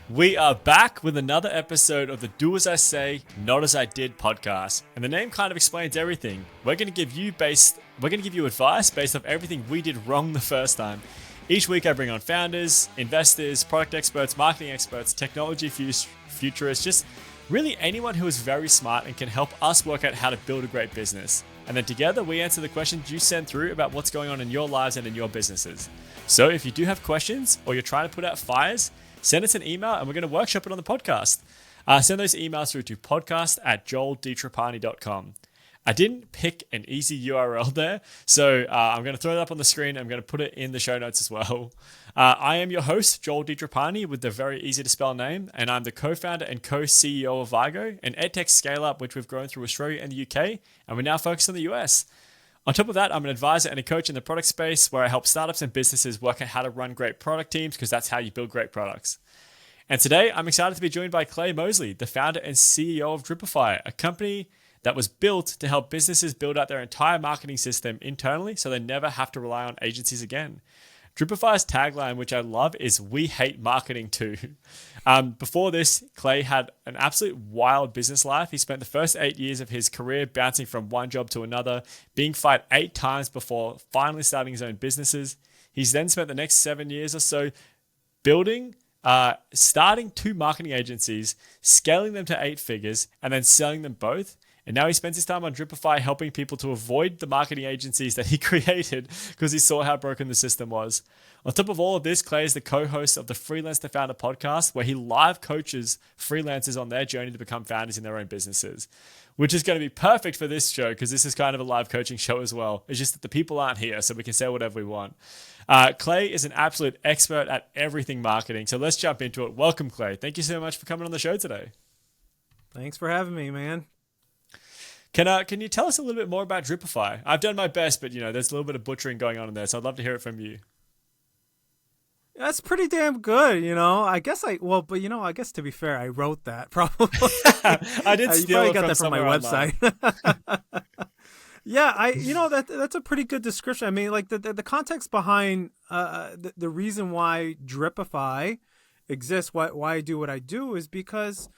We are back with another episode of the Do As I Say, Not As I Did podcast. And the name kind of explains everything. We're going to give you advice based off everything we did wrong the first time. Each week I bring on founders, investors, product experts, marketing experts, technology futurists, just really anyone who is very smart and can help us work out how to build a great business. And then together we answer the questions you send through about what's going on in your lives and in your businesses. So if you do have questions or you're trying to put out fires, send us an email and we're going to workshop it on the podcast. Send those emails through to podcast@joelditrapani.com. I didn't pick an easy URL there, so I'm going to throw it up on the screen. I'm going to put it in the show notes as well. I am your host, Joel DiTrapani, with the very easy to spell name, and I'm the co-founder and co-CEO of Vigo, an edtech scale-up which we've grown through Australia and the UK, and we're now focused on the US. On top of that, I'm an advisor and a coach in the product space where I help startups and businesses work out how to run great product teams because that's how you build great products. And today, I'm excited to be joined by Clay Mosley, the founder and CEO of Dripify, a company that was built to help businesses build out their entire marketing system internally so they never have to rely on agencies again. Dripify's tagline, which I love, is "We hate marketing too." Before this, Clay had an absolute wild business life. He spent the first 8 years of his career bouncing from one job to another, being fired 8 times before finally starting his own businesses. He's then spent the next 7 years or so starting 2 marketing agencies, scaling them to 8 figures, and then selling them both. And now he spends his time on Dripify helping people to avoid the marketing agencies that he created because he saw how broken the system was. On top of all of this, Clay is the co-host of the Freelance to Founder podcast, where he live coaches freelancers on their journey to become founders in their own businesses, which is going to be perfect for this show because this is kind of a live coaching show as well. It's just that the people aren't here, so we can say whatever we want. Clay is an absolute expert at everything marketing, so let's jump into it. Welcome, Clay. Thank you so much for coming on the show today. Thanks for having me, man. Can you tell us a little bit more about Dripify? I've done my best, but there's a little bit of butchering going on in there, so I'd love to hear it from you. That's pretty damn good, I guess I guess to be fair, I wrote that probably. I did steal it got that from my online. website. Yeah, that's a pretty good description. I mean, like the context behind the reason why Dripify exists, why I do what I do, is because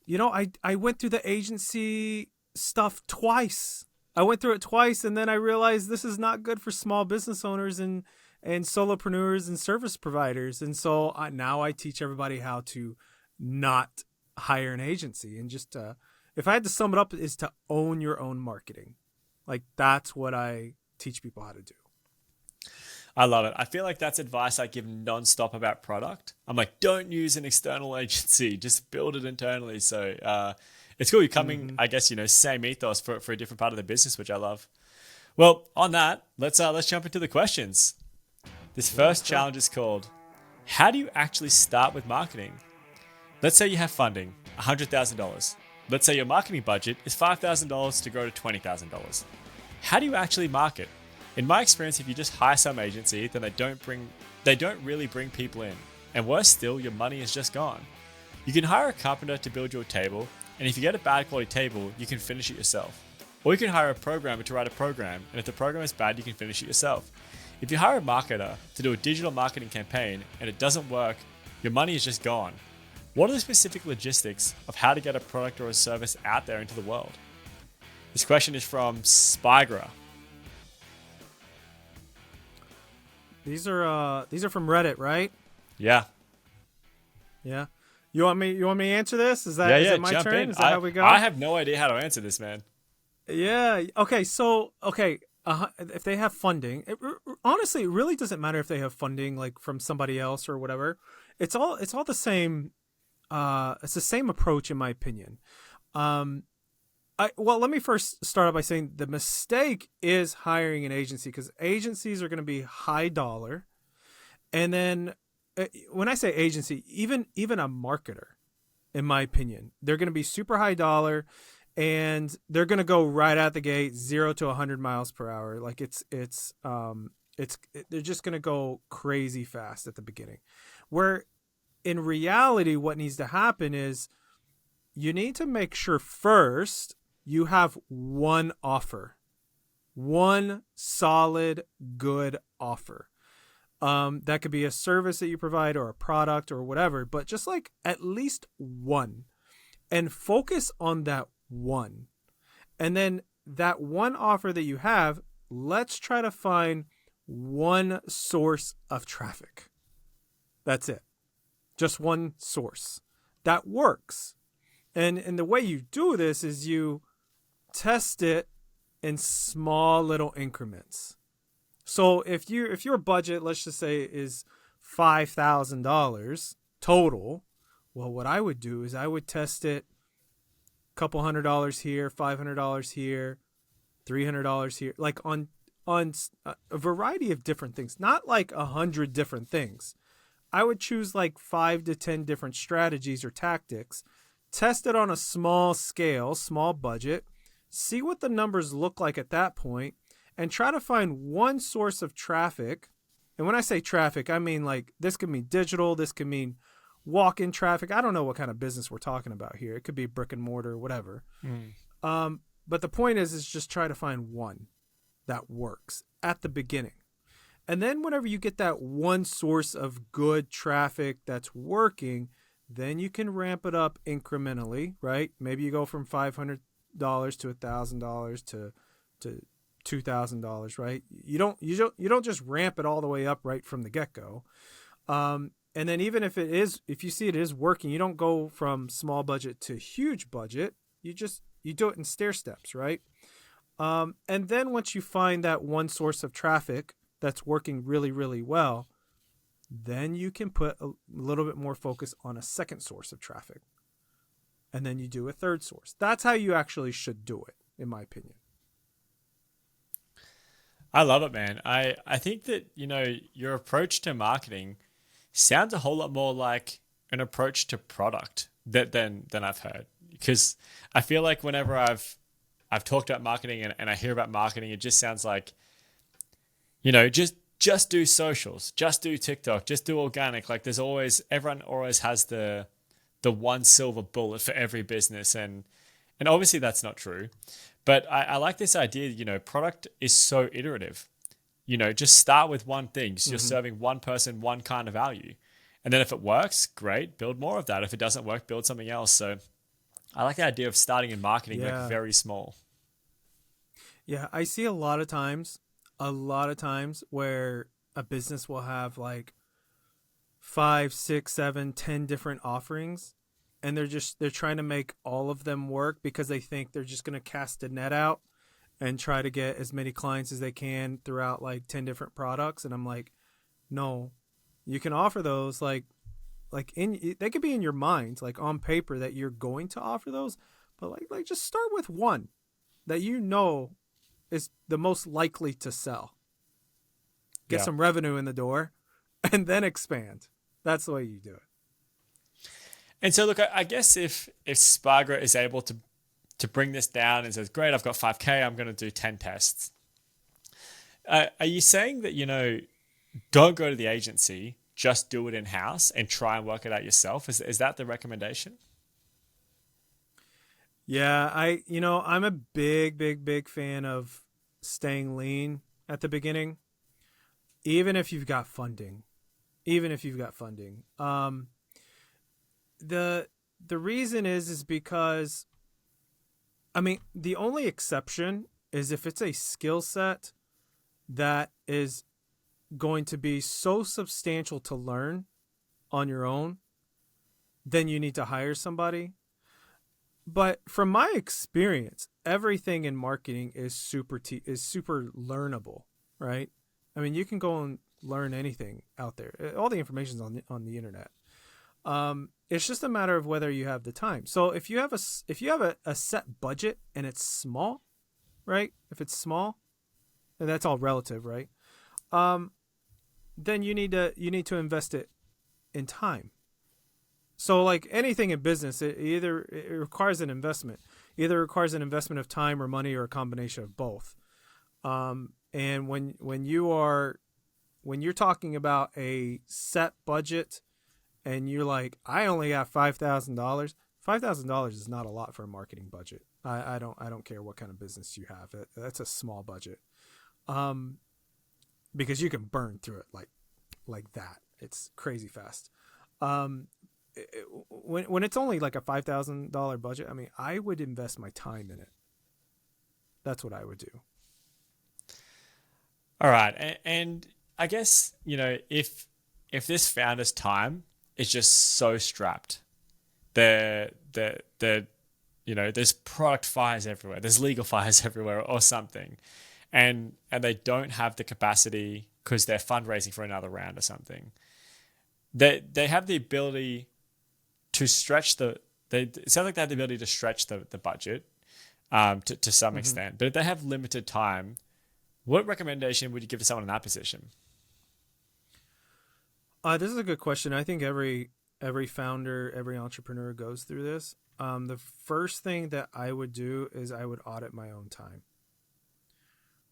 I went through the agency stuff twice. I went through it twice, and then I realized this is not good for small business owners and solopreneurs and service providers. And so now I teach everybody how to not hire an agency, and just if I had to sum it up, is to own your own marketing. Like, that's what I teach people how to do. I love it. I feel like that's advice I give nonstop about product. I'm like, don't use an external agency, just build it internally. So it's cool you're coming, I guess, same ethos for a different part of the business, which I love. Well, on that, let's jump into the questions. This first challenge is called, how do you actually start with marketing? Let's say you have funding, $100,000. Let's say your marketing budget is $5,000 to grow to $20,000. How do you actually market? In my experience, if you just hire some agency, then they don't really bring people in. And worse still, your money is just gone. You can hire a carpenter to build your table, and if you get a bad quality table, you can finish it yourself. Or you can hire a programmer to write a program, and if the program is bad, you can finish it yourself. If you hire a marketer to do a digital marketing campaign and it doesn't work, your money is just gone. What are the specific logistics of how to get a product or a service out there into the world? This question is from Spygra. These are from Reddit, right? Yeah. Yeah. You want me to answer this? Is that my jump turn? in. Is that how we go? I have no idea how to answer this, man. Yeah. Okay. So, if they have funding, honestly, it really doesn't matter if they have funding, like from somebody else or whatever. It's all the same. It's the same approach, in my opinion. Let me first start out by saying the mistake is hiring an agency, because agencies are going to be high dollar, and then when I say agency, even a marketer, in my opinion, they're going to be super high dollar, and they're going to go right out the gate 0 to 100 miles per hour. Like they're just going to go crazy fast at the beginning. Where in reality, what needs to happen is you need to make sure first you have one offer, one solid, good offer. That could be a service that you provide or a product or whatever, but just like at least one, and focus on that one. And then that one offer that you have, let's try to find one source of traffic. That's it. Just one source. That works. And the way you do this is you test it in small little increments. So if your budget, let's just say, is $5,000 total, well, what I would do is I would test it a couple $100 here, $500 here, $300 here, like on a variety of different things, not like 100 different things. I would choose like 5 to 10 different strategies or tactics, test it on a small scale, small budget, see what the numbers look like at that point, and try to find one source of traffic. And when I say traffic, I mean like this could mean digital, this could mean walk-in traffic. I don't know what kind of business we're talking about here. It could be brick and mortar, whatever. But the point is just try to find one that works at the beginning. And then whenever you get that one source of good traffic that's working, then you can ramp it up incrementally, right? Maybe you go from $500 to $1,000 to $2,000, right? You don't just ramp it all the way up right from the get-go. And then even if you see it is working, you don't go from small budget to huge budget. You do it in stair steps, right? And then once you find that one source of traffic that's working really, really well, then you can put a little bit more focus on a second source of traffic. And then you do a third source. That's how you actually should do it, in my opinion. I love it, man. I think that, your approach to marketing sounds a whole lot more like an approach to product than I've heard. Because I feel like whenever I've talked about marketing and I hear about marketing, it just sounds like, just do socials, just do TikTok, just do organic. Like everyone always has the one silver bullet for every business. And obviously that's not true. But I like this idea, product is so iterative. Just start with one thing. So you're serving one person, one kind of value. And then if it works, great, build more of that. If it doesn't work, build something else. So I like the idea of starting in marketing like very small. Yeah, I see a lot of times where a business will have like 5, 6, 7, 10 different offerings, and they're trying to make all of them work because they think they're just going to cast a net out and try to get as many clients as they can throughout like 10 different products. And I'm like, no, you can offer those they could be in your mind, like on paper that you're going to offer those, but like just start with one that is the most likely to sell. Get some revenue in the door and then expand. That's the way you do it. And so, look, I guess if Spargra is able to bring this down and says, great, I've got 5K, I'm going to do 10 tests. Are you saying that, don't go to the agency, just do it in-house and try and work it out yourself? Is that the recommendation? Yeah, I'm a big fan of staying lean at the beginning, even if you've got funding. The reason is because, the only exception is if it's a skill set that is going to be so substantial to learn on your own, then you need to hire somebody. But from my experience, everything in marketing is super learnable, right? You can go and learn anything out there. All the information's on the internet. It's just a matter of whether you have the time. So if you have a set budget and it's small, right? If it's small, and that's all relative, right? Then you need to invest it in time. So like anything in business, it requires an investment. Either requires an investment of time or money or a combination of both. And when you're talking about a set budget and you're like, I only have $5,000, $5,000 is not a lot for a marketing budget. I don't care what kind of business you have. That's a small budget. Because you can burn through it like like that. It's crazy fast. When it's only like a $5,000 budget, I mean, I would invest my time in it. That's what I would do. All right, and I guess if this founder's time is just so strapped, the there's product fires everywhere, there's legal fires everywhere, or something, and they don't have the capacity because they're fundraising for another round or something. They have the ability to stretch it sounds like they have the ability to stretch the budget to some extent, but if they have limited time, what recommendation would you give to someone in that position? This is a good question. I think every founder, every entrepreneur goes through this. The first thing that I would do is I would audit my own time.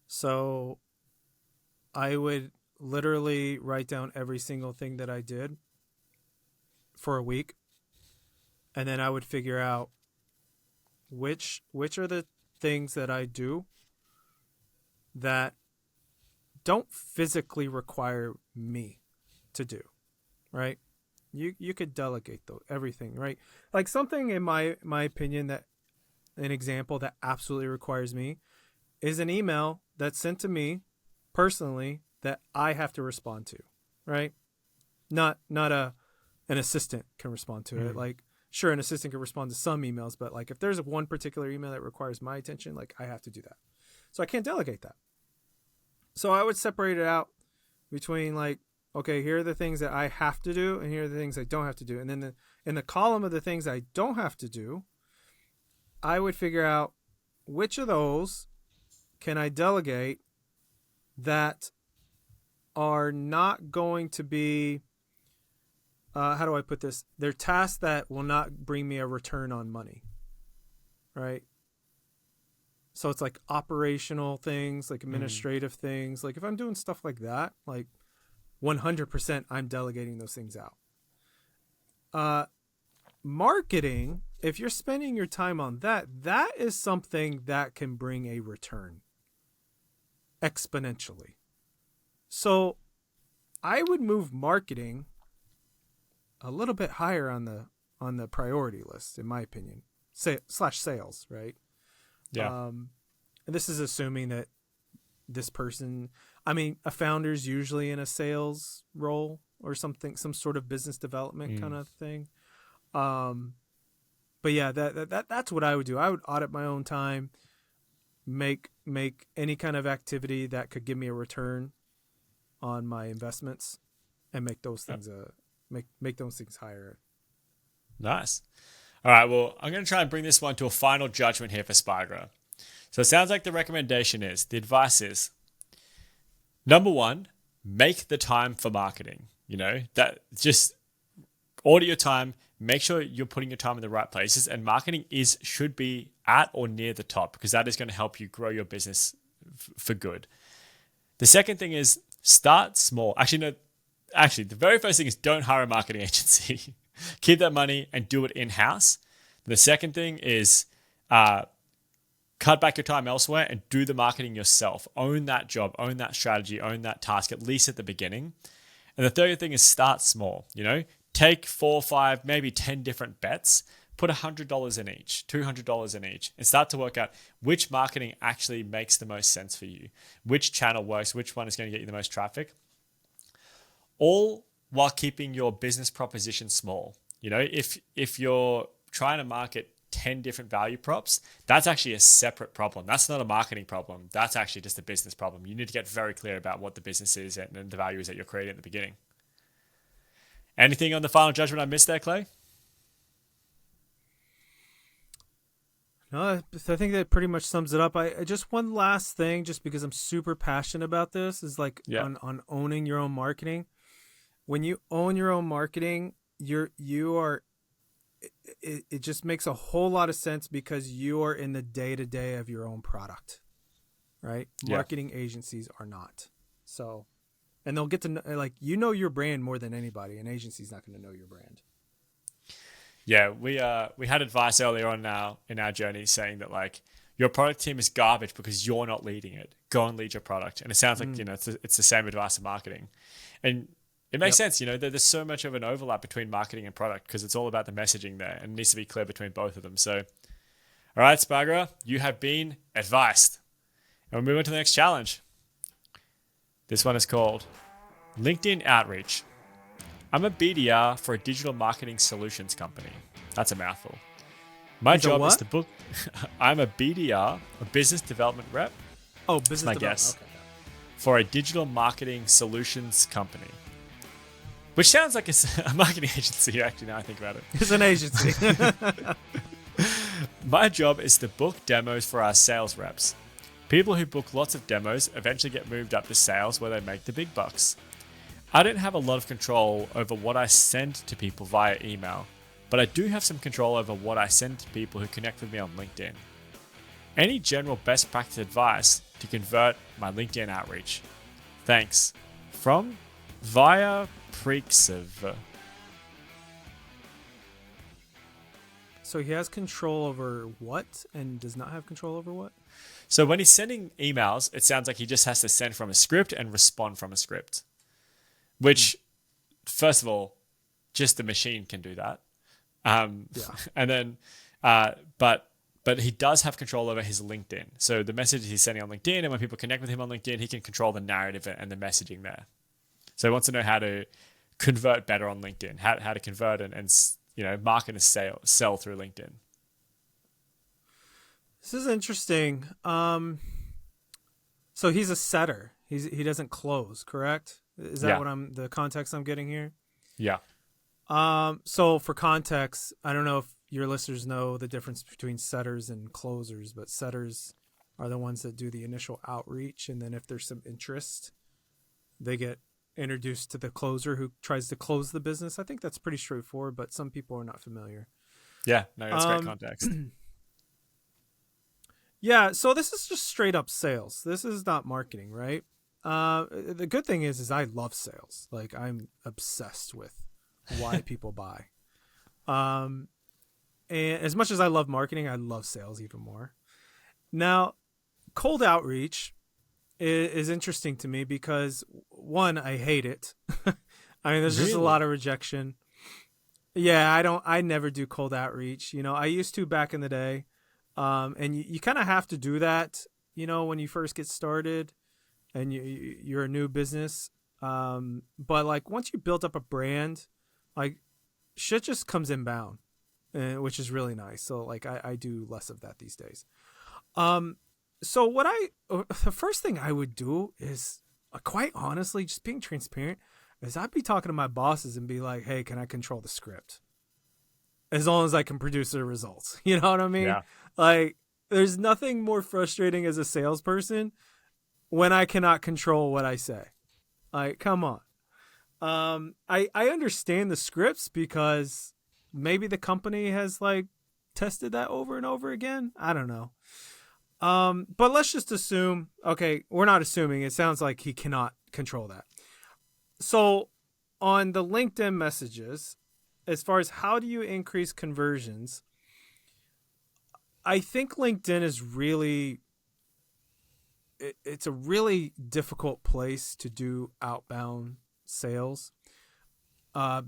So I would literally write down every single thing that I did for a week. And then I would figure out which are the things that I do that don't physically require me to do, right? You could delegate though everything, right? Like something in my opinion, that an example that absolutely requires me is an email that's sent to me personally that I have to respond to, right? Not an assistant can respond to it. Like, sure, an assistant can respond to some emails, but like if there's one particular email that requires my attention, like I have to do that. So I can't delegate that. So I would separate it out between like, okay, here are the things that I have to do, and here are the things I don't have to do. And then in the column of the things I don't have to do, I would figure out which of those can I delegate that are not going to be, how do I put this? They're tasks that will not bring me a return on money, right? So it's like operational things, like administrative things. Like if I'm doing stuff like that, like 100% I'm delegating those things out. Marketing, if you're spending your time on that is something that can bring a return exponentially. So I would move marketing a little bit higher on the priority list, in my opinion, /sales, right? Yeah. And this is assuming that this person, I mean, a founder's usually in a sales role or something, some sort of business development kind of thing. But yeah, that's what I would do. I would audit my own time, make any kind of activity that could give me a return on my investments, and make those things make those things higher. Nice. All right, well, I'm going to try and bring this one to a final judgment here for Spygra. So it sounds like the advice is, number one, make the time for marketing. That just order your time, make sure you're putting your time in the right places, and marketing should be at or near the top, because that is going to help you grow your business for good. The second thing is start small. Actually, the very first thing is don't hire a marketing agency. Keep that money and do it in-house. The second thing is cut back your time elsewhere and do the marketing yourself. Own that job, own that strategy, own that task, at least at the beginning. And the third thing is start small. Take 4, 5, maybe 10 different bets, put $100 in each, $200 in each, and start to work out which marketing actually makes the most sense for you, which channel works, which one is going to get you the most traffic, all while keeping your business proposition small. If you're trying to market 10 different value props, that's actually a separate problem. That's not a marketing problem. That's actually just a business problem. You need to get very clear about what the business is and the value is that you're creating at the beginning. Anything on the final judgment I missed there, Clay? No, I think that pretty much sums it up. I just one last thing, just because I'm super passionate about this, is like on owning your own marketing. When you own your own marketing, it just makes a whole lot of sense, because you are in the day-to-day of your own product, right? Yeah. Marketing agencies are not. So, and they'll get to know, your brand more than anybody. An agency's not going to know your brand. Yeah, we had advice earlier on in our journey saying that like your product team is garbage because you're not leading it. Go and lead your product. And it sounds like it's the same advice in marketing. And it makes sense. There's so much of an overlap between marketing and product because it's all about the messaging there, and it needs to be clear between both of them. So, all right, Spargra, you have been advised. And we'll move on to the next challenge. This one is called LinkedIn Outreach. I'm a BDR for a digital marketing solutions company. That's a mouthful. My job is to book. I'm a BDR, a business development rep. Oh, business development. Guess. Okay. For a digital marketing solutions company. Which sounds like it's a marketing agency, actually, now I think about it. It's an agency. My job is to book demos for our sales reps. People who book lots of demos eventually get moved up to sales where they make the big bucks. I don't have a lot of control over what I send to people via email, but I do have some control over what I send to people who connect with me on LinkedIn. Any general best practice advice to convert my LinkedIn outreach? Thanks. From Via Preeksiv. So he has control over what and does not have control over what? So when he's sending emails, it sounds like he just has to send from a script and respond from a script. Which, first of all, just the machine can do that. And then, but he does have control over his LinkedIn. So the message he's sending on LinkedIn, and when people connect with him on LinkedIn, he can control the narrative and the messaging there. So he wants to know how to convert better on LinkedIn, how to convert and market and sell through LinkedIn. This is interesting. So he's a setter. He doesn't close, correct? Is that the context I'm getting here? Yeah. So for context, I don't know if your listeners know the difference between setters and closers, but setters are the ones that do the initial outreach, and then if there's some interest, they get introduced to the closer who tries to close the business. I think that's pretty straightforward, but some people are not familiar. Yeah, no, that's great context. Yeah, so this is just straight up sales. This is not marketing, right? The good thing is I love sales. Like, I'm obsessed with why people buy. And as much as I love marketing, I love sales even more. Now, cold outreach is interesting to me because, one, I hate it. I mean, there's just a lot of rejection. Yeah, I never do cold outreach. I used to back in the day. And you kind of have to do that, when you first get started and you're a new business. But like once you build up a brand, like shit just comes inbound, which is really nice. So like I do less of that these days. So the first thing I would do is quite honestly, just being transparent, is I'd be talking to my bosses and be like, hey, can I control the script? As long as I can produce the results. You know what I mean? Yeah. Like, there's nothing more frustrating as a salesperson when I cannot control what I say. Like, come on. I understand the scripts because maybe the company has like tested that over and over again. I don't know. But let's just assume, okay, we're not assuming. It sounds like he cannot control that. So on the LinkedIn messages, as far as how do you increase conversions, I think LinkedIn is it's a really difficult place to do outbound sales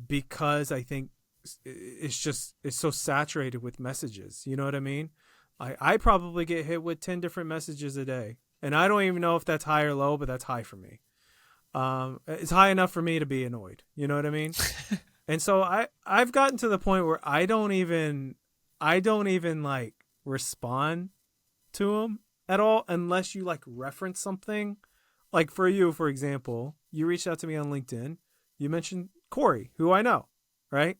because I think it's so saturated with messages. You know what I mean? I probably get hit with 10 different messages a day, and I don't even know if that's high or low, but that's high for me. It's high enough for me to be annoyed. You know what I mean? And so I've gotten to the point where I don't even like respond to them at all unless you like reference something. Like for you, for example, you reached out to me on LinkedIn. You mentioned Corey, who I know, right?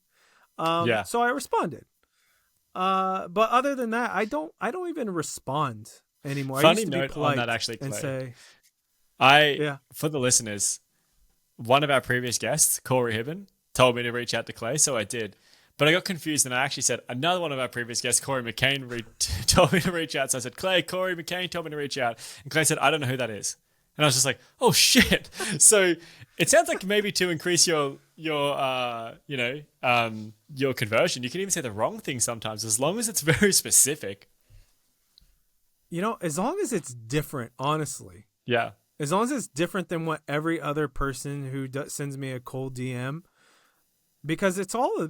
Yeah. So I responded. But other than that, I don't even respond anymore. Funny note on that, actually, Clay. And say, for the listeners, one of our previous guests, Corey Hibben, told me to reach out to Clay, so I did. But I got confused, and I actually said another one of our previous guests, Corey McCain, told me to reach out. So I said, Corey McCain told me to reach out. And Clay said, I don't know who that is. And I was just like, oh, shit. So it sounds like maybe to increase your conversion, you can even say the wrong thing sometimes, as long as it's very specific. As long as it's different, honestly. Yeah. as long as it's different than what every other person who sends me a cold DM, because it's all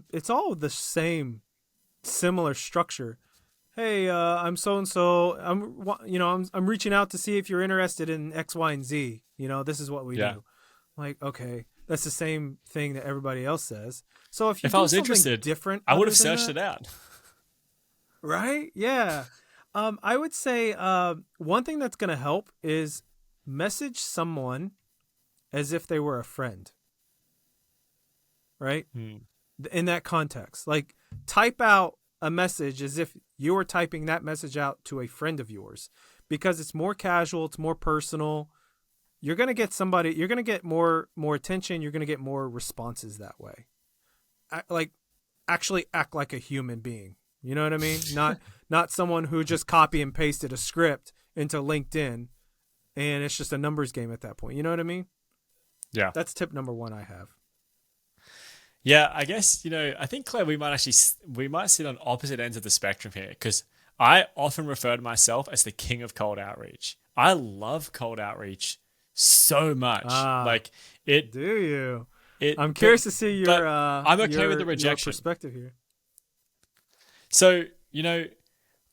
the same, similar structure. Hey, I'm so and so. I'm reaching out to see if you're interested in X, Y, and Z. This is what we do. Like, okay, that's the same thing that everybody else says. So if I was interested, different, I would have searched it out. Right? Yeah. I would say one thing that's going to help is message someone as if they were a friend. Right? In that context. Like, type out a message as if you were typing that message out to a friend of yours, because it's more casual, it's more personal. You're going to get more attention, you're going to get more responses that way. Actually act like a human being. You know what I mean? Not someone who just copy and pasted a script into LinkedIn and it's just a numbers game at that point. You know what I mean? Yeah. That's tip number 1 I have. Yeah, I guess, I think, Claire, we might sit on opposite ends of the spectrum here, because I often refer to myself as the king of cold outreach. I love cold outreach so much. Do you? I'm curious to see your I'm okay with the rejection perspective here. So,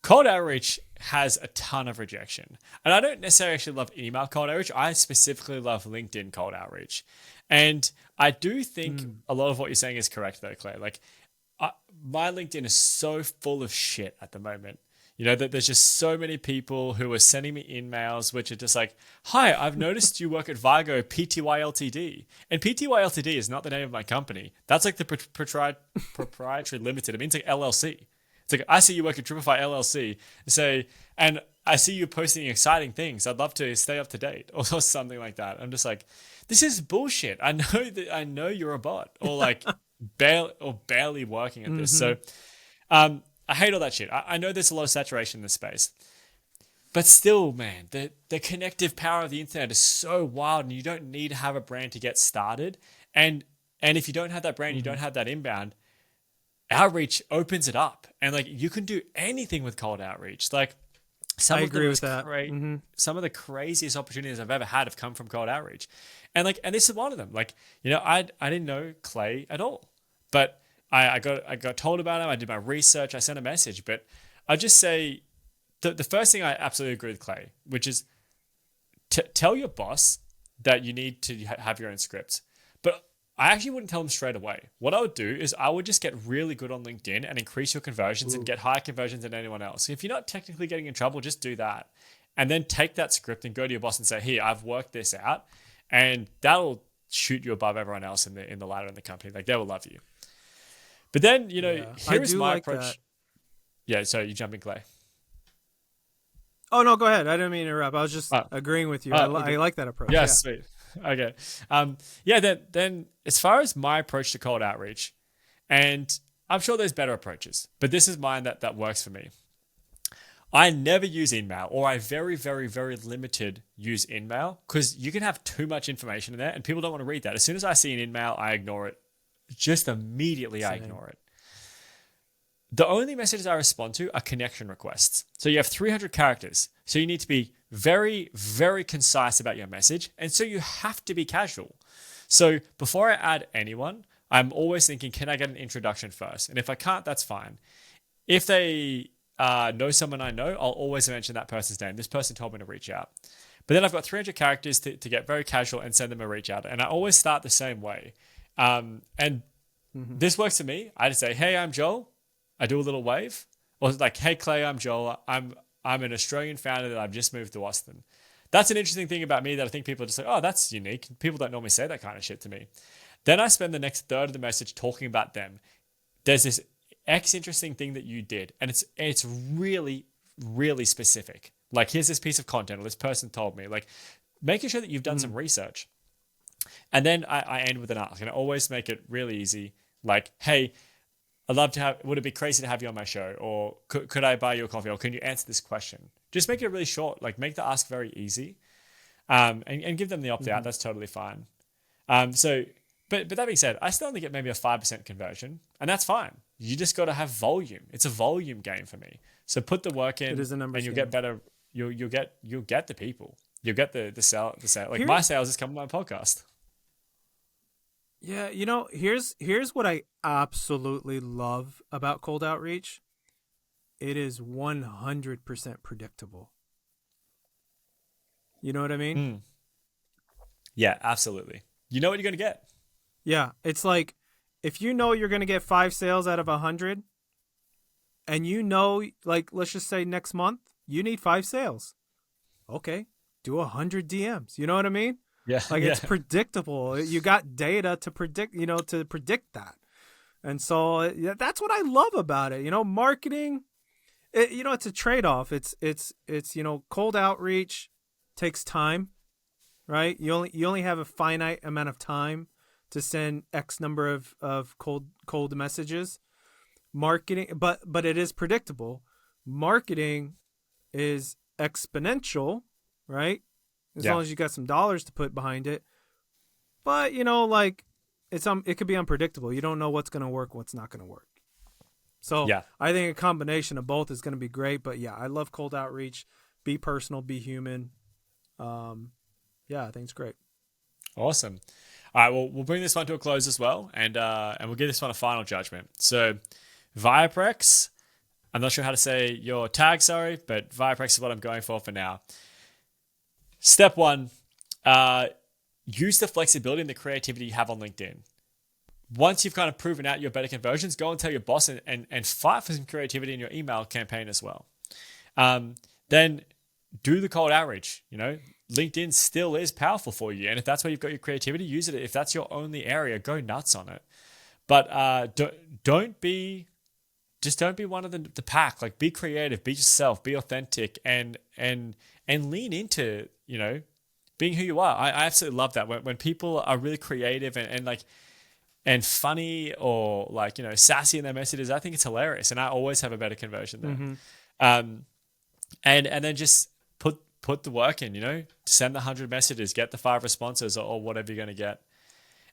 cold outreach has a ton of rejection. And I don't necessarily actually love email cold outreach. I specifically love LinkedIn cold outreach. And I do think a lot of what you're saying is correct, though, Claire. Like, my LinkedIn is so full of shit at the moment. That there's just so many people who are sending me emails which are just like, hi, I've noticed you work at Vigo Pty Ltd. And Pty Ltd is not the name of my company. That's like the proprietary limited. It means like LLC. It's like, I see you work at Dripify LLC. And I see you posting exciting things. I'd love to stay up to date, or something like that. I'm just like, this is bullshit. I know you're a bot, or like barely working at this. So, I hate all that shit. I know there's a lot of saturation in this space, but still, man, the connective power of the internet is so wild, and you don't need to have a brand to get started. And if you don't have that brand, you don't have that inbound. Outreach opens it up, and like, you can do anything with cold outreach. Like, I agree with that. Some of the craziest opportunities I've ever had have come from cold outreach, and this is one of them. Like, I didn't know Clay at all, but I got told about him. I did my research. I sent a message, but I just say the first thing, I absolutely agree with Clay, which is tell your boss that you need to have your own scripts. But I actually wouldn't tell them straight away. What I would do is I would just get really good on LinkedIn and increase your conversions and get higher conversions than anyone else. If you're not technically getting in trouble, just do that. And then take that script and go to your boss and say, here, I've worked this out. And that'll shoot you above everyone else in the ladder in the company. Like, they will love you. But then, here is my approach. That. Yeah, so you jump in, Clay. Oh, no, go ahead. I didn't mean to interrupt. I was just agreeing with you. I like that approach. Yeah, sweet. Okay. Then as far as my approach to cold outreach, and I'm sure there's better approaches, but this is mine that works for me. I never use InMail, or I very, very, very limited use InMail, because you can have too much information in there and people don't want to read that. As soon as I see an InMail, I ignore it. Just immediately I ignore it. The only messages I respond to are connection requests. So you have 300 characters. So you need to be very, very concise about your message. And so you have to be casual. So before I add anyone, I'm always thinking, can I get an introduction first? And if I can't, that's fine. If they know someone I know, I'll always mention that person's name. This person told me to reach out. But then I've got 300 characters to get very casual and send them a reach out. And I always start the same way. This works for me. I just say, hey, I'm Joel. I do a little wave. Or like, hey, Clay, I'm Joel. I'm an Australian founder that I've just moved to Austin. That's an interesting thing about me that I think people are just like, oh, that's unique. People don't normally say that kind of shit to me. Then I spend the next third of the message talking about them. There's this interesting thing that you did, and it's really, really specific. Like, here's this piece of content, or this person told me. Like, making sure that you've done some research. And then I end with an ask, and I always make it really easy. Like, hey, would it be crazy to have you on my show? Or could I buy you a coffee? Or can you answer this question? Just make it really short. Like, make the ask very easy. And give them the opt-out. That's totally fine. But that being said, I still only get maybe a 5% conversion, and that's fine. You just got to have volume. It's a volume game for me. So put the work in, and you'll get better. You'll get the people. you'll get the sale. Like Here, my sales is coming on my podcast. yeah, here's what I absolutely love about cold outreach. It is 100% predictable. You know what I mean? Mm. Yeah, absolutely. You know what you're going to get. Yeah, it's like if you know you're going to get 5 sales out of 100, and like let's just say next month you need 5 sales. Okay, do 100 DMs. You know what I mean? Yeah, Like yeah. it's predictable. You got data to predict, that. And so that's what I love about it. Marketing, it's a trade-off. It's cold outreach takes time, right? You only have a finite amount of time to send X number of cold messages. Marketing, but it is predictable. Marketing is exponential, right? As Yeah. long as you got some dollars to put behind it. But like it could be unpredictable. You don't know what's going to work, what's not going to work. So Yeah. I think a combination of both is going to be great. But yeah, I love cold outreach. Be personal, be human. Yeah, I think it's great. Awesome. All right, well, we'll bring this one to a close as well, and we'll give this one a final judgment. So, Viaprex, I'm not sure how to say your tag, sorry, but Viaprex is what I'm going for now. Step 1, use the flexibility and the creativity you have on LinkedIn. Once you've kind of proven out your better conversions, go and tell your boss and fight for some creativity in your email campaign as well. Then do the cold outreach. LinkedIn still is powerful for you. And if that's where you've got your creativity, use it. If that's your only area, go nuts on it. But don't be one of the pack. Like, be creative, be yourself, be authentic, and lean into, being who you are. I absolutely love that. When people are really creative and funny or sassy in their messages, I think it's hilarious. And I always have a better conversion there. Mm-hmm. And then just put the work in, send the 100 messages, get the 5 responses or whatever you're going to get.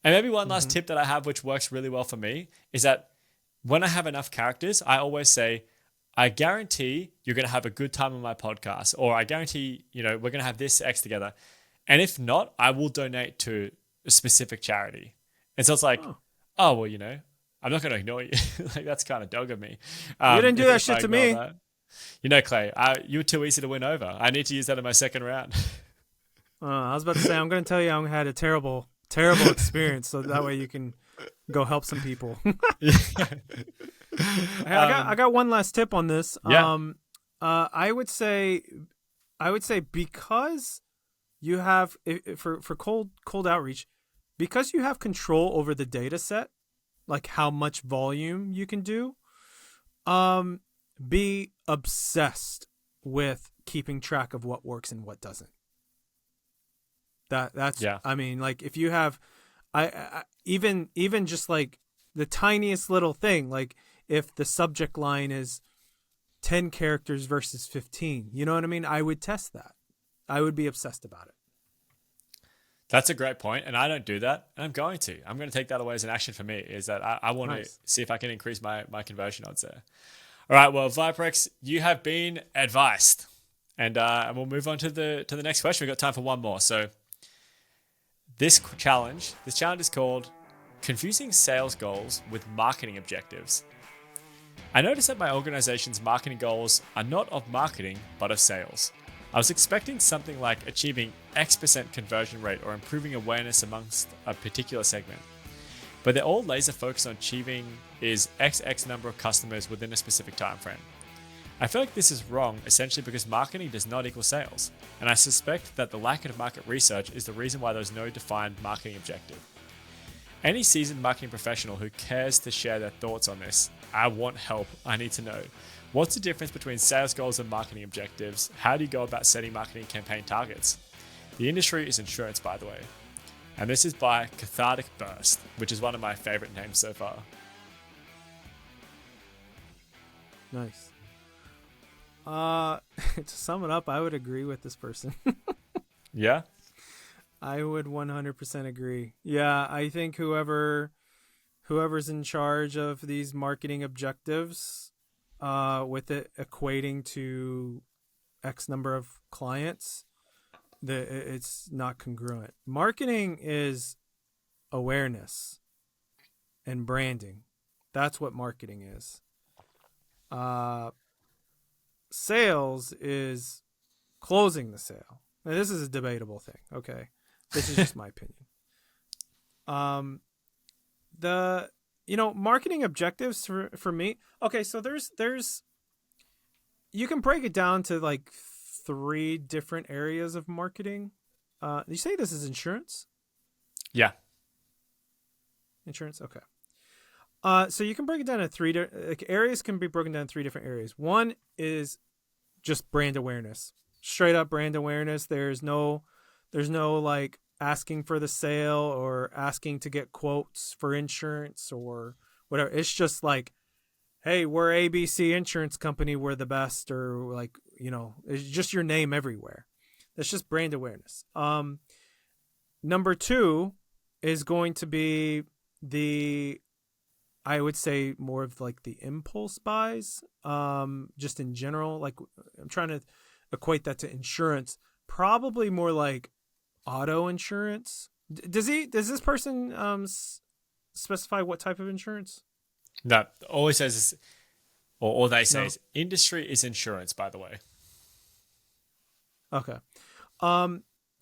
And maybe one last tip that I have, which works really well for me, is that when I have enough characters, I always say, I guarantee you're going to have a good time on my podcast, or I guarantee, we're going to have this X together. And if not, I will donate to a specific charity. And so it's like, oh well, I'm not going to ignore you. Like, that's kind of dog of me. You didn't do that shit to me. Clay, you were too easy to win over. I need to use that in my second round. I was about to say, I'm going to tell you I had a terrible experience, so that way you can go help some people. I got one last tip on this. Yeah. I would say because you have for cold outreach, because you have control over the data set, like how much volume you can do, be obsessed with keeping track of what works and what doesn't. That's yeah. I mean, like, if you have I even just like the tiniest little thing, like if the subject line is 10 characters versus 15, you know what I mean? I would test that. I would be obsessed about it. That's a great point, and I don't do that, and I'm going to take that away as an action for me, is that I want to see if I can increase my conversion odds there. All right, well, Viprex, you have been advised, and we'll move on to the next question. We've got time for one more. So this challenge is called Confusing Sales Goals with Marketing Objectives. I noticed that my organization's marketing goals are not of marketing, but of sales. I was expecting something like achieving X% conversion rate or improving awareness amongst a particular segment. But they're all laser focused on achieving is XX number of customers within a specific time frame. I feel like this is wrong, essentially because marketing does not equal sales, and I suspect that the lack of market research is the reason why there's no defined marketing objective. Any seasoned marketing professional who cares to share their thoughts on this, I want help. I need to know. What's the difference between sales goals and marketing objectives? How do you go about setting marketing campaign targets? The industry is insurance, by the way. And this is by Cathartic Burst, which is one of my favorite names so far. Nice. To sum it up, I would agree with this person. Yeah? I would 100% agree. Yeah, I think whoever's in charge of these marketing objectives, with it equating to X number of clients, it's not congruent. Marketing is awareness and branding. That's what marketing is. Sales is closing the sale. Now, this is a debatable thing. Okay, this is just my opinion. The marketing objectives for me. Okay, so there's you can break it down to like 3 different areas of marketing. You say this is insurance? Yeah. Insurance. Okay. So you can break it down into areas. Can be broken down in 3 different areas. One is just brand awareness, straight up brand awareness. There's no like asking for the sale or asking to get quotes for insurance or whatever. It's just like, hey, we're ABC Insurance Company, we're the best, or like, it's just your name everywhere. That's just brand awareness. Number 2 is going to be I would say more of like the impulse buys, just in general. Like I'm trying to equate that to insurance, probably more like auto insurance. Does this person specify what type of insurance? No, always says, or all they say is industry is insurance, by the way. Okay.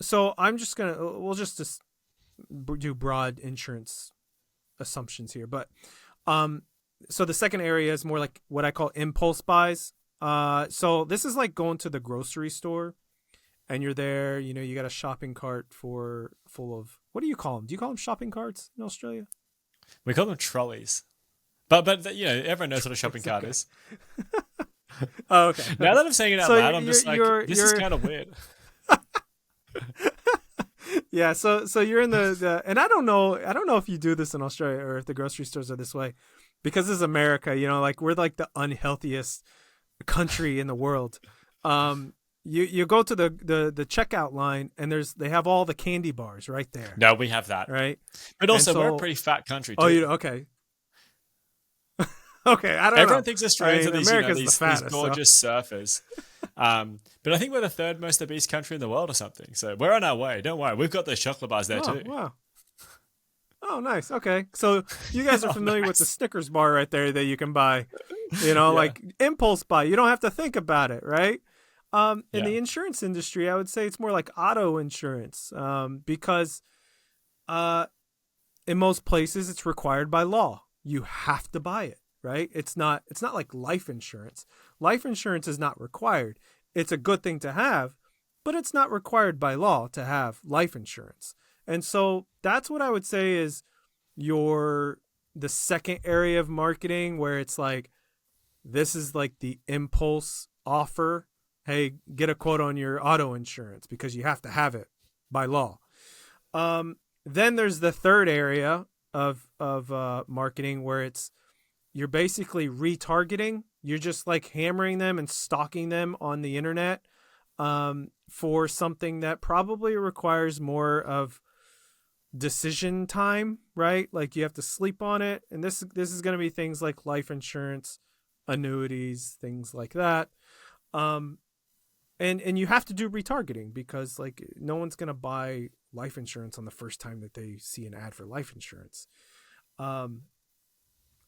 So we'll just do broad insurance assumptions here, but so the second area is more like what I call impulse buys. So this is like going to the grocery store and you're there, you got a shopping cart full of, what do you call them? Do you call them shopping carts in Australia? We call them trolleys. But everyone knows what a shopping cart is. Oh, okay. Now that I'm saying it out loud, I'm just like, this is kind of weird. Yeah, so you're in the and I don't know if you do this in Australia or if the grocery stores are this way, because this is America, like we're like the unhealthiest country in the world. You go to the checkout line and they have all the candy bars right there. No, we have that. Right? But also we're a pretty fat country too. Oh, okay. Okay, I don't know. Everyone thinks Australians are these gorgeous surfers. But I think we're the 3rd most obese country in the world or something. So we're on our way. Don't worry. We've got those chocolate bars there too. Wow. Oh, nice. Okay. So you guys are familiar with the Snickers bar right there that you can buy, like impulse buy. You don't have to think about it, right? In the insurance industry, I would say it's more like auto insurance, because in most places it's required by law. You have to buy it. Right? It's not like life insurance. Life insurance is not required. It's a good thing to have, but it's not required by law to have life insurance. And so that's what I would say is the second area of marketing, where it's like, this is like the impulse offer. Hey, get a quote on your auto insurance because you have to have it by law. Then there's the third area of marketing, where you're basically retargeting. You're just like hammering them and stalking them on the internet for something that probably requires more of decision time, right? Like you have to sleep on it. And this is going to be things like life insurance, annuities, things like that. And you have to do retargeting because like no one's going to buy life insurance on the first time that they see an ad for life insurance.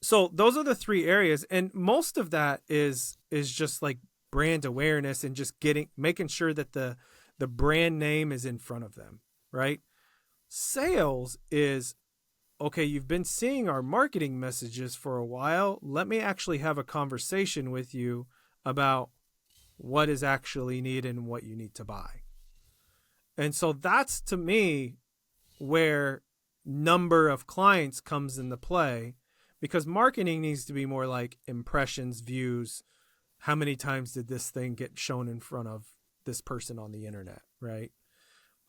So those are the 3 areas, and most of that is just like brand awareness and just making sure that the brand name is in front of them, right? Sales is, okay, you've been seeing our marketing messages for a while. Let me actually have a conversation with you about what is actually needed and what you need to buy. And so that's, to me, where number of clients comes into play. Because marketing needs to be more like impressions, views. How many times did this thing get shown in front of this person on the internet, right?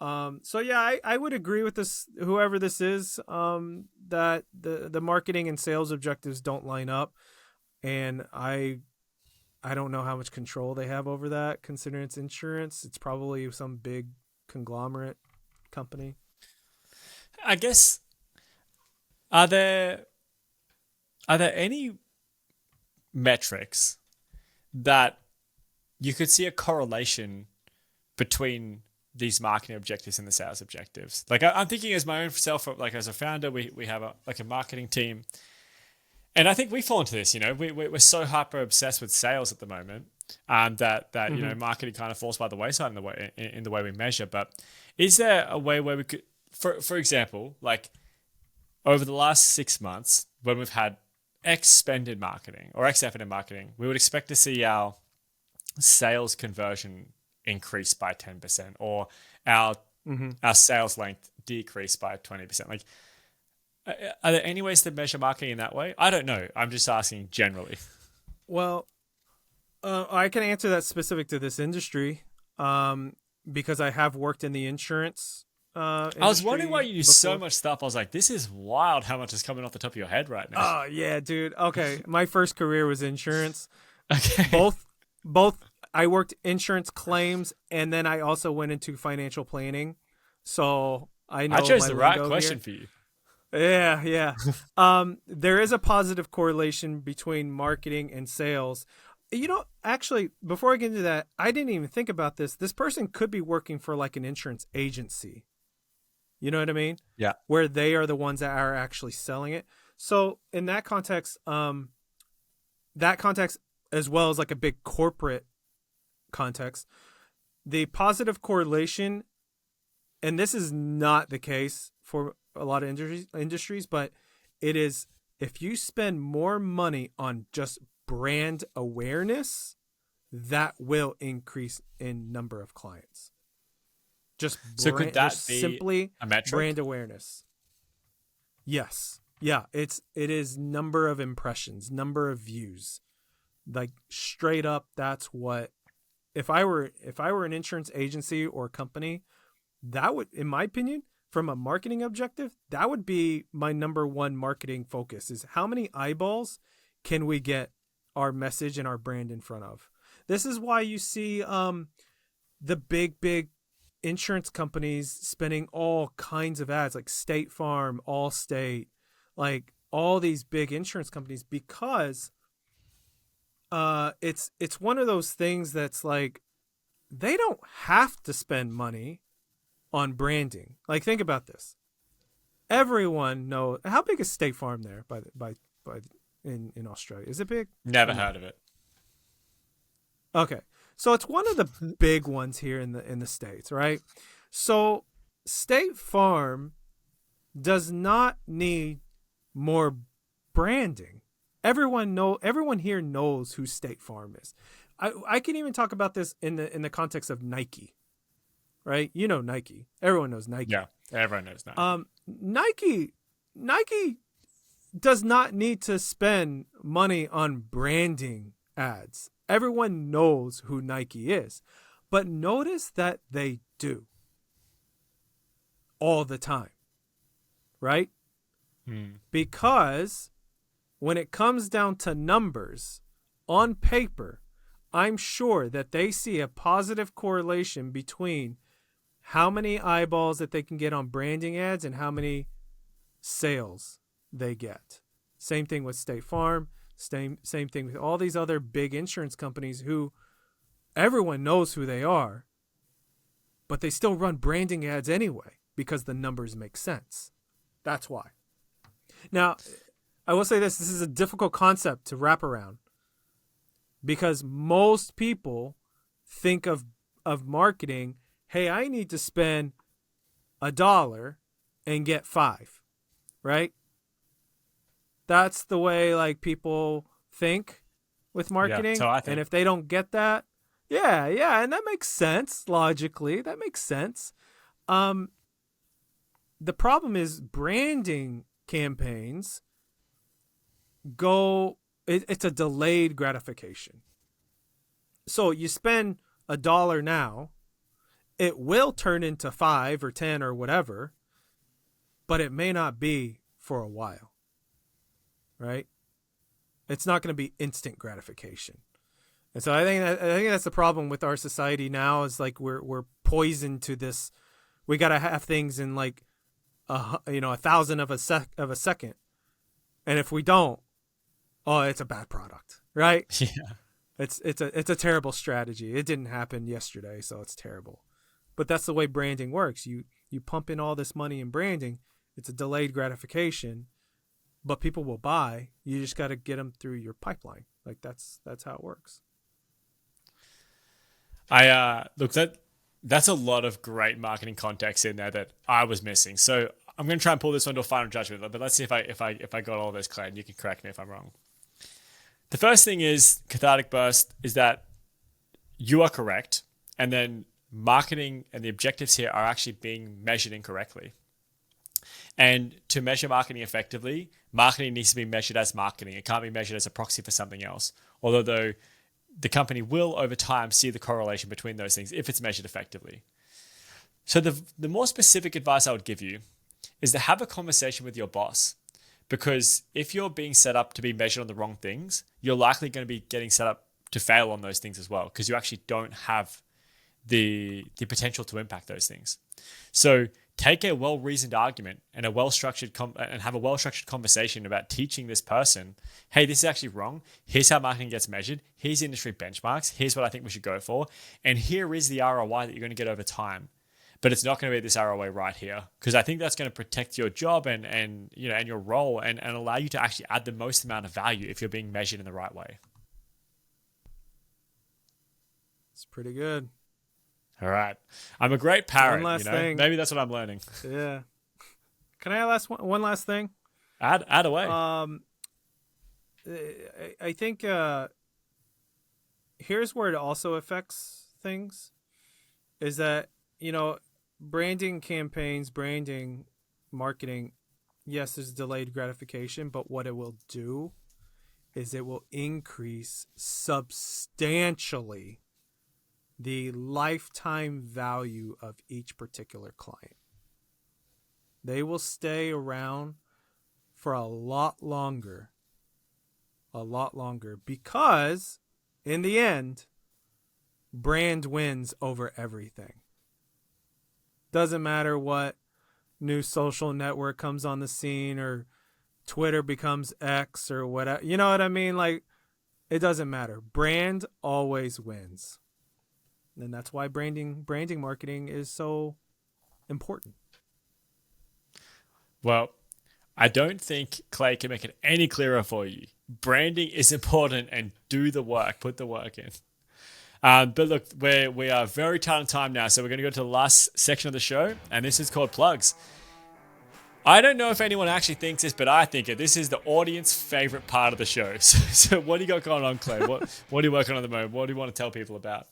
So yeah, I would agree with this, whoever this is, that the marketing and sales objectives don't line up. And I don't know how much control they have over that, considering it's insurance. It's probably some big conglomerate company. I guess, are there any metrics that you could see a correlation between these marketing objectives and the sales objectives. Like I'm thinking as my own self, like as a founder, we have a marketing team, and I think we fall into this. We're so hyper obsessed with sales at the moment, that marketing kind of falls by the wayside in the way we measure. But is there a way where we could, for example, like over the last 6 months, when we've had X spend in marketing or X effort in marketing, we would expect to see our sales conversion increase by 10%, or our sales length decrease by 20%. Like, are there any ways to measure marketing in that way? I don't know. I'm just asking generally. Well, I can answer that specific to this industry, because I have worked in the insurance industry. I was wondering why you knew so much stuff. I was like, this is wild how much is coming off the top of your head right now. Oh, yeah, dude. Okay. My first career was insurance. Okay. Both I worked insurance claims, and then I also went into financial planning. So I know I chose the right question for you. Yeah. There is a positive correlation between marketing and sales. Actually, before I get into that, I didn't even think about this. This person could be working for like an insurance agency. You know what I mean? Yeah. Where they are the ones that are actually selling it. So in that context, as well as like a big corporate context, the positive correlation, and this is not the case for a lot of industries, but it is, if you spend more money on just brand awareness, that will increase in number of clients. Could that be simply a metric? Brand awareness. Yes. Yeah. It is number of impressions, number of views. Like straight up, that's what. If I were an insurance agency or company, that would, in my opinion, from a marketing objective, that would be my number one marketing focus: is how many eyeballs can we get our message and our brand in front of. This is why you see the big insurance companies spending all kinds of ads, like State Farm, Allstate, like all these big insurance companies, because it's one of those things that's like, they don't have to spend money on branding. Like, think about this. Everyone knows, how big is State Farm there in Australia? Is it big? Never heard of it. Okay. So it's one of the big ones here in the States, right? So State Farm does not need more branding. Everyone here knows who State Farm is. I can even talk about this in the context of Nike, right? You know Nike. Everyone knows Nike. Yeah, everyone knows Nike. Nike does not need to spend money on branding ads. Everyone knows who Nike is. But notice that they do. All the time. Right? Because when it comes down to numbers, on paper, I'm sure that they see a positive correlation between how many eyeballs that they can get on branding ads and how many sales they get. Same thing with State Farm. Same thing with all these other big insurance companies who everyone knows who they are, but they still run branding ads anyway because the numbers make sense. That's why. Now, I will say this is a difficult concept to wrap around, because most people think of marketing, hey, I need to spend $1 and get 5, right? That's the way like people think with marketing. Yeah, so I think. And if they don't get that, yeah, and that makes sense logically. That makes sense. The problem is branding campaigns it's a delayed gratification. So you spend $1 now, it will turn into 5 or 10 or whatever, but it may not be for a while. Right? It's not going to be instant gratification. And so I think that's the problem with our society now, is like we're poisoned to this. We got to have things in like 1,000 of a second. And if we don't, it's a bad product, right? Yeah. It's a terrible strategy. It didn't happen yesterday, so it's terrible. But that's the way branding works. You pump in all this money in branding. It's a delayed gratification, but people will buy. You just got to get them through your pipeline. Like that's how it works. Look, that's a lot of great marketing context in there that I was missing. So I'm going to try and pull this one to a final judgment, but let's see if I got all this clear, and you can correct me if I'm wrong. The first thing is cathartic burst is that you are correct, and then marketing and the objectives here are actually being measured incorrectly. And to measure marketing effectively, marketing needs to be measured as marketing. It can't be measured as a proxy for something else. Although the company will over time see the correlation between those things if it's measured effectively. So the more specific advice I would give you is to have a conversation with your boss, because if you're being set up to be measured on the wrong things, you're likely going to be getting set up to fail on those things as well, because you actually don't have the potential to impact those things. So take a well-reasoned argument and have a well-structured conversation about teaching this person, hey, this is actually wrong. Here's how marketing gets measured. Here's industry benchmarks. Here's what I think we should go for. And here is the ROI that you're going to get over time. But it's not going to be this ROI right here, because I think that's going to protect your job and your role and allow you to actually add the most amount of value if you're being measured in the right way. It's pretty good. All right. I'm a great parrot. One last thing. Maybe that's what I'm learning. Yeah. Can I one last thing? Add away. I think here's where it also affects things, is that, branding campaigns, branding, marketing, yes, there's delayed gratification, but what it will do is it will increase substantially the lifetime value of each particular client. They will stay around for a lot longer, because in the end, brand wins over everything. Doesn't matter what new social network comes on the scene or Twitter becomes X or whatever. You know what I mean? Like, it doesn't matter. Brand always wins. And that's why branding marketing is so important. Well, I don't think Clay can make it any clearer for you. Branding is important, and do the work. Put the work in. But look, we are very tight on time now, so we're going to go to the last section of the show, and this is called plugs. I don't know if anyone actually thinks this, but I think it. This is the audience favorite part of the show. So what do you got going on, Clay? What are you working on at the moment? What do you want to tell people about?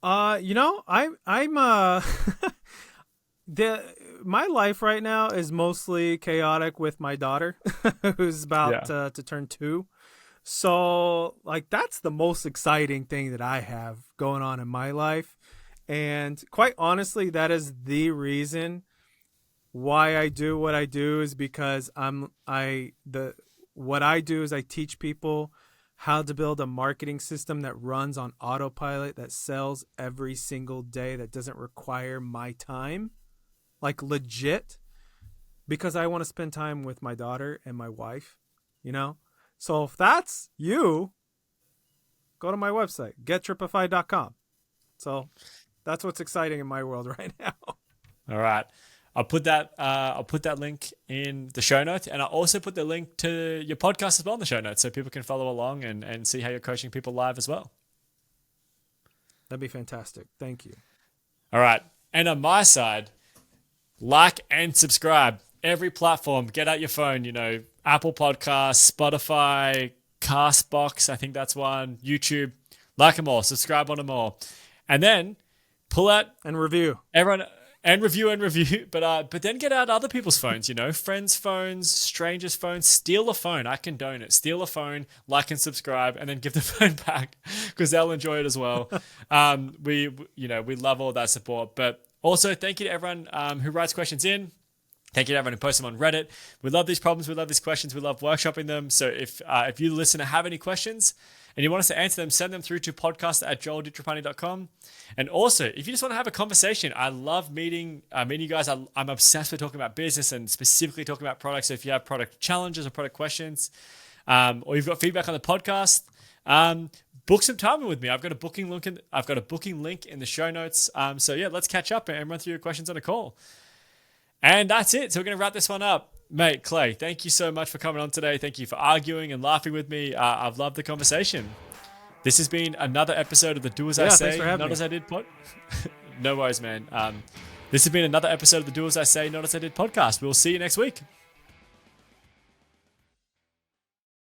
I'm my life right now is mostly chaotic with my daughter, who's about to turn 2. So, like, that's the most exciting thing that I have going on in my life. And quite honestly, that is the reason why I do what I do, is because what I do is I teach people how to build a marketing system that runs on autopilot, that sells every single day, that doesn't require my time, like legit, because I want to spend time with my daughter and my wife, So if that's you, go to my website, getdripify.com. So that's what's exciting in my world right now. All right. I'll put that link in the show notes, and I'll also put the link to your podcast as well in the show notes, so people can follow along and see how you're coaching people live as well. That'd be fantastic. Thank you. All right. And on my side, like and subscribe. Every platform, get out your phone, Apple Podcasts, Spotify, Castbox, I think that's one, YouTube. Like them all, subscribe on them all. And then pull out and review. Everyone and review, but then get out other people's phones, friends' phones, strangers' phones. Steal a phone. I condone it. Steal a phone, like and subscribe, and then give the phone back, because they'll enjoy it as well. We love all that support. But also, thank you to everyone who writes questions in. Thank you to everyone who posts them on Reddit. We love these problems. We love these questions. We love workshopping them. So if you listener have any questions and you want us to answer them, send them through to podcast@joelditrapani.com. And also, if you just want to have a conversation, I love meeting you guys. I'm obsessed with talking about business and specifically talking about products. So if you have product challenges or product questions, or you've got feedback on the podcast, book some time with me. I've got a booking link in the show notes. So yeah, let's catch up and run through your questions on a call. And that's it. So we're going to wrap this one up. Mate, Clay, thank you so much for coming on today. Thank you for arguing and laughing with me. I've loved the conversation. This has been another episode of the Do As I Say, Not As I Did pod. No worries, man. This has been another episode of the Do As I Say, Not As I Did podcast. We'll see you next week.